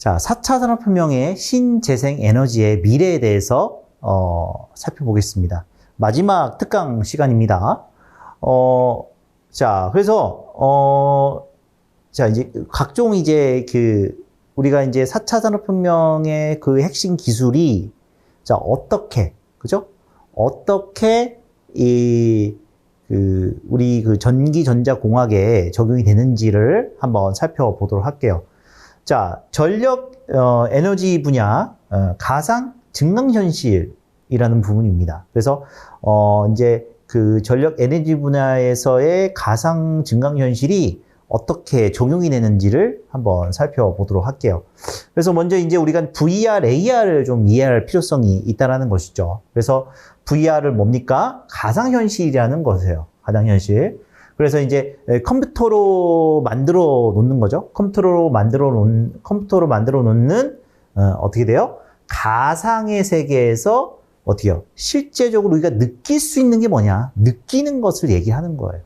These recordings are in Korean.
자, 4차 산업혁명의 신재생 에너지의 미래에 대해서 살펴보겠습니다. 마지막 특강 시간입니다. 자, 그래서 자, 이제 각종 이제 우리가 이제 4차 산업혁명의 그 핵심 기술이 자, 어떻게, 그죠? 어떻게 우리 전기전자공학에 적용이 되는지를 한번 살펴보도록 할게요. 자, 전력 에너지 분야 가상 증강현실이라는 부분입니다. 그래서 이제 그 전력 에너지 분야에서의 가상 증강현실이 어떻게 적용이 되는지를 한번 살펴보도록 할게요. 그래서 먼저 이제 우리가 VR, AR을 좀 이해할 필요성이 있다는 것이죠. 그래서 VR을 뭡니까? 가상현실이라는 것이에요. 가상현실. 그래서 이제 컴퓨터로 만들어 놓는 거죠. 컴퓨터로 만들어 놓는 어떻게 돼요? 가상의 세계에서 어떻게요? 실제적으로 우리가 느낄 수 있는 게 뭐냐? 느끼는 것을 얘기하는 거예요.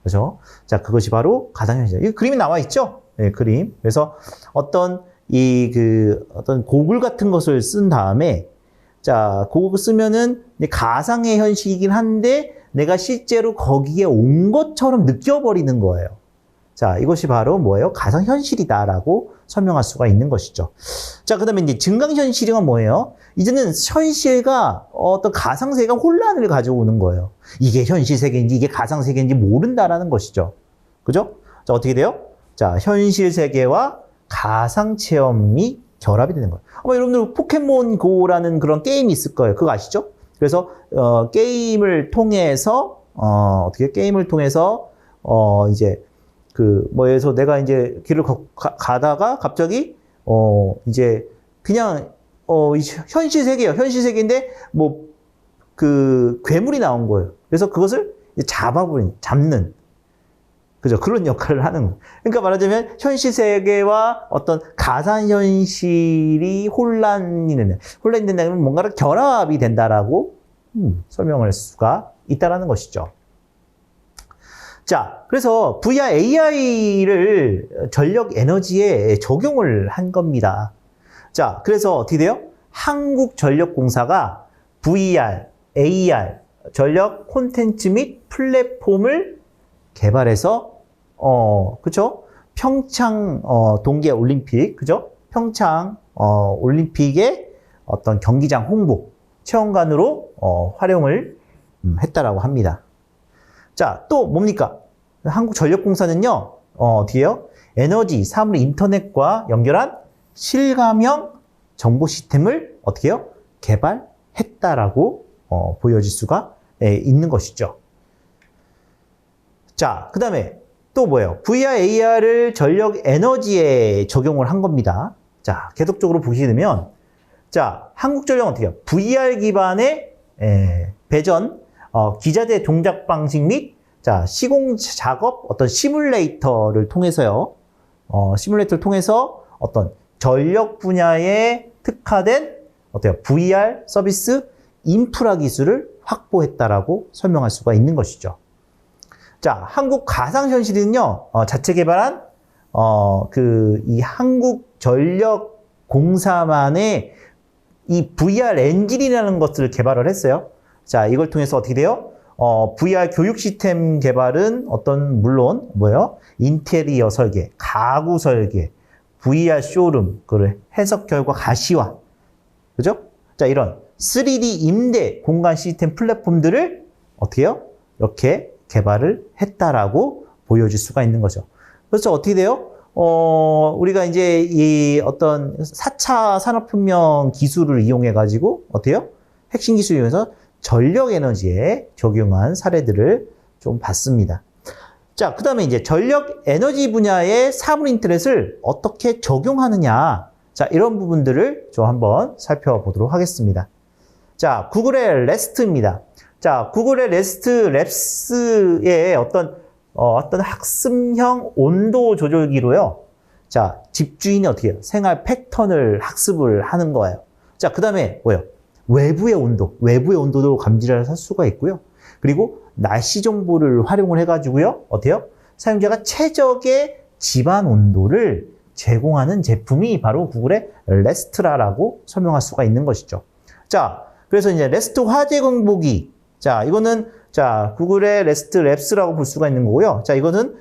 그죠? 자, 그것이 바로 가상현실. 이 그림이 나와 있죠? 네, 그림. 그래서 어떤 어떤 고글 같은 것을 쓴 다음에 자, 그거 쓰면은 가상의 현실이긴 한데 내가 실제로 거기에 온 것처럼 느껴버리는 거예요. 자, 이것이 바로 뭐예요? 가상현실이다라고 설명할 수가 있는 것이죠. 자, 그 다음에 이제 증강현실은 뭐예요? 이제는 현실과 어떤 가상세계가 혼란을 가져오는 거예요. 이게 현실세계인지 이게 가상세계인지 모른다라는 것이죠. 그죠? 자, 어떻게 돼요? 자, 현실세계와 가상체험이 결합이 되는 거예요. 여러분들 포켓몬고라는 그런 게임이 있을 거예요. 그거 아시죠? 그래서 게임을 통해서 게임을 통해서 이제 뭐에서 내가 이제 길을 가다가 갑자기 이제 그냥 현실 세계예요. 현실 세계인데 뭐 괴물이 나온 거예요. 그래서 그것을 잡는 그죠? 그런 역할을 하는 거예요. 그러니까 말하자면 현실 세계와 어떤 가상 현실이 혼란이 된다면 뭔가를 결합이 된다라고 설명할 수가 있다라는 것이죠. 자, 그래서 VR, AI를 전력 에너지에 적용을 한 겁니다. 자, 그래서 어떻게 돼요? 한국전력공사가 VR, AR, 전력 콘텐츠 및 플랫폼을 개발해서, 그쵸? 평창, 동계 올림픽, 그죠? 평창, 올림픽의 어떤 경기장 홍보, 체험관으로, 활용을 했다라고 합니다. 자, 또 뭡니까? 한국전력공사는요, 어떻게 해요? 에너지, 사물, 인터넷과 연결한 실감형 정보 시스템을 어떻게 해요? 개발했다라고, 보여질 수가 있는 것이죠. 자, 그 다음에 또 뭐예요? VR, AR을 전력 에너지에 적용을 한 겁니다. 자, 계속적으로 보시게 되면, 자, 한국전력은 어떻게 해요? VR 기반의 배전, 기자재 동작 방식 및, 자, 시공 작업, 어떤 시뮬레이터를 통해서요, 시뮬레이터를 통해서 어떤 전력 분야에 특화된, 어때요? VR 서비스 인프라 기술을 확보했다라고 설명할 수가 있는 것이죠. 자, 한국 가상현실은요, 자체 개발한, 이 한국전력공사만의 이 VR 엔진이라는 것을 개발을 했어요. 자, 이걸 통해서 어떻게 돼요? VR 교육 시스템 개발은 물론, 인테리어 설계, 가구 설계, VR 쇼룸, 해석 결과 가시화. 그죠? 자, 이런 3D 임대 공간 시스템 플랫폼들을 어떻게 해요? 이렇게 개발을 했다라고 보여줄 수가 있는 거죠. 그래서 어떻게 돼요? 우리가 이제 이 어떤 4차 산업혁명 기술을 이용해가지고 어떻게 해요? 핵심 기술을 이용해서 전력 에너지에 적용한 사례들을 좀 봤습니다. 자, 그 다음에 이제 전력 에너지 분야의 사물 인터넷을 어떻게 적용하느냐. 자, 이런 부분들을 좀 한번 살펴보도록 하겠습니다. 자, 구글의 레스트입니다. 자, 구글의 랩스의 어떤 학습형 온도 조절기로요. 자, 집주인이 어떻게 해요? 생활 패턴을 학습을 하는 거예요. 자, 그 다음에 뭐예요? 외부의 온도도 감지를 할 수가 있고요. 그리고 날씨 정보를 활용을 해가지고요. 어때요? 사용자가 최적의 집안 온도를 제공하는 제품이 바로 구글의 레스트라라고 설명할 수가 있는 것이죠. 자, 그래서 이제 레스트 화재 경보기. 자, 이거는 자, 구글의 레스트 랩스라고 볼 수가 있는 거고요. 자, 이거는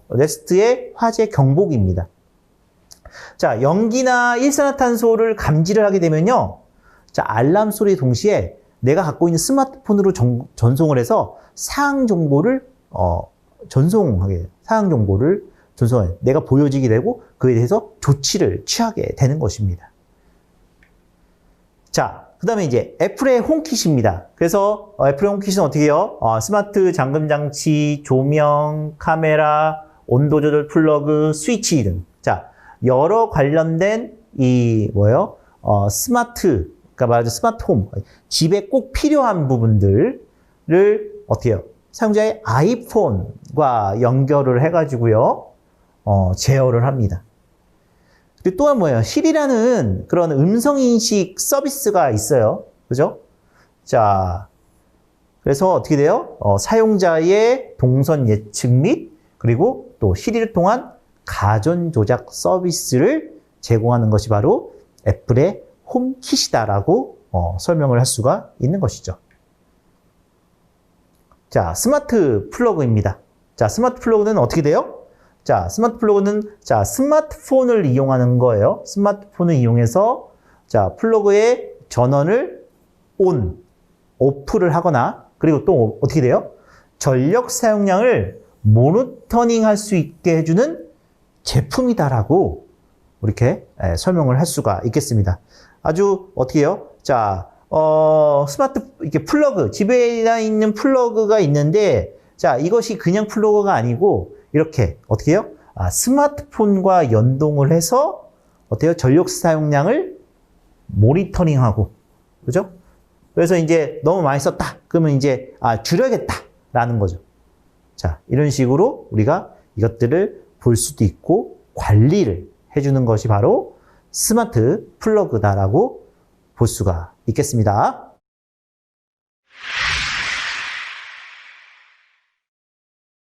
레스트의 화재 경보기입니다. 자, 연기나 일산화탄소를 감지를 하게 되면요. 자, 알람 소리 동시에 내가 갖고 있는 스마트폰으로 전송을 해서 사항 정보를 전송해. 내가 보여지게 되고 그에 대해서 조치를 취하게 되는 것입니다. 자, 그 다음에 이제 애플의 홈킷입니다. 그래서 애플의 홈킷은 어떻게 해요? 스마트 잠금 장치, 조명, 카메라, 온도 조절 플러그, 스위치 등. 자, 여러 관련된 그러니까 말하자면 스마트홈, 집에 꼭 필요한 부분들을 어떻게 해요? 사용자의 아이폰과 연결을 해가지고요, 제어를 합니다. 그리고 또한 뭐예요? 실이라는 그런 음성인식 서비스가 있어요. 그죠? 자, 그래서 어떻게 돼요? 사용자의 동선 예측 및 그리고 또 시리를 통한 가전 조작 서비스를 제공하는 것이 바로 애플의 홈킷이다라고 설명을 할 수가 있는 것이죠. 자, 스마트 플러그입니다. 자, 스마트 플러그는 어떻게 돼요? 자, 스마트 플러그는 자, 스마트폰을 이용하는 거예요. 스마트폰을 이용해서 자, 플러그의 전원을 오프를 하거나 그리고 또 어떻게 돼요? 전력 사용량을 모니터링 할 수 있게 해주는 제품이다라고 이렇게 설명을 할 수가 있겠습니다. 아주 어떻게 해요? 자, 이렇게 플러그, 집에 있는 플러그가 있는데, 자, 이것이 그냥 플러그가 아니고, 이렇게, 어떻게 해요? 스마트폰과 연동을 해서, 어때요? 전력 사용량을 모니터링하고, 그죠? 그래서 이제 너무 많이 썼다. 그러면 이제, 줄여야겠다라는 거죠. 자, 이런 식으로 우리가 이것들을 볼 수도 있고, 관리를 해주는 것이 바로 스마트 플러그다라고 볼 수가 있겠습니다.